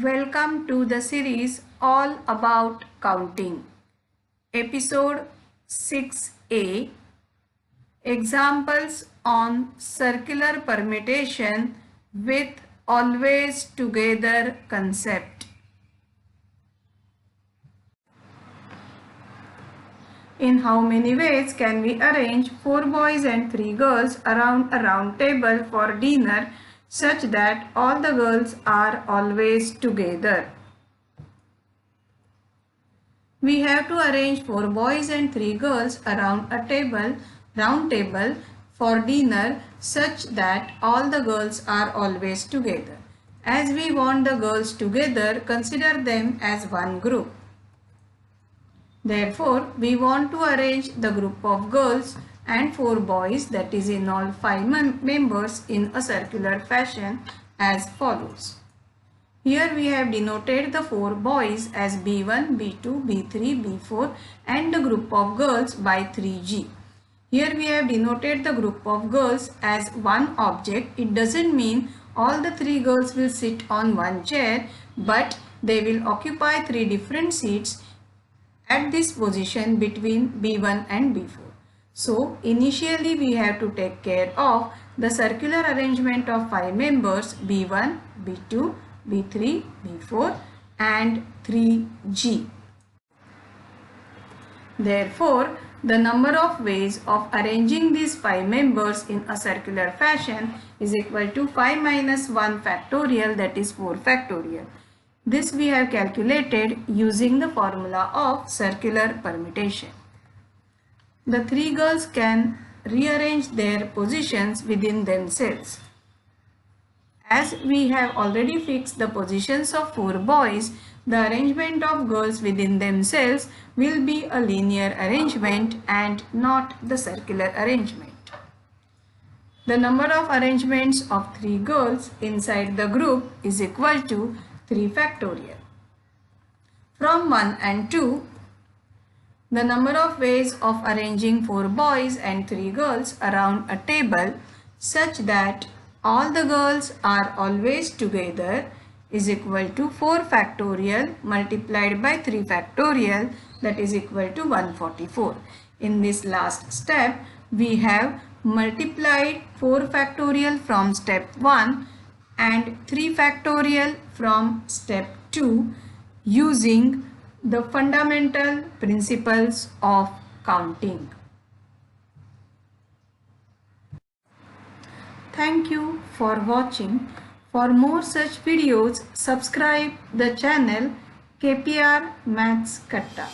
Welcome to the series All About Counting. Episode 6a, Examples on Circular Permutation with Always Together Concept. In how many ways can we arrange 4 boys and 3 girls around a round table for dinner such that all the girls are always together? We have to arrange 4 boys and 3 girls around a round table for dinner such that all the girls are always together. As we want the girls together, consider them as one group. Therefore, we want to arrange the group of girls and 4 boys, that is in all 5 members, in a circular fashion as follows. Here we have denoted the 4 boys as B1, B2, B3, B4 and the group of girls by 3G. Here we have denoted the group of girls as one object. It doesn't mean all the 3 girls will sit on one chair, but they will occupy 3 different seats at this position between B1 and B4. So initially we have to take care of the circular arrangement of 5 members B1, B2, B3, B4 and 3G. Therefore, the number of ways of arranging these 5 members in a circular fashion is equal to 5 minus 1 factorial, that is 4 factorial. This we have calculated using the formula of circular permutation. The 3 girls can rearrange their positions within themselves. As we have already fixed the positions of 4 boys, the arrangement of girls within themselves will be a linear arrangement and not the circular arrangement. The number of arrangements of 3 girls inside the group is equal to 3 factorial. From 1 and 2, the number of ways of arranging 4 boys and 3 girls around a table such that all the girls are always together is equal to 4 factorial multiplied by 3 factorial, that is equal to 144. In this last step, we have multiplied 4 factorial from step 1 and 3 factorial from step 2 using the fundamental principles of counting. Thank you for watching. For more such videos, subscribe the channel KPR Maths Katta.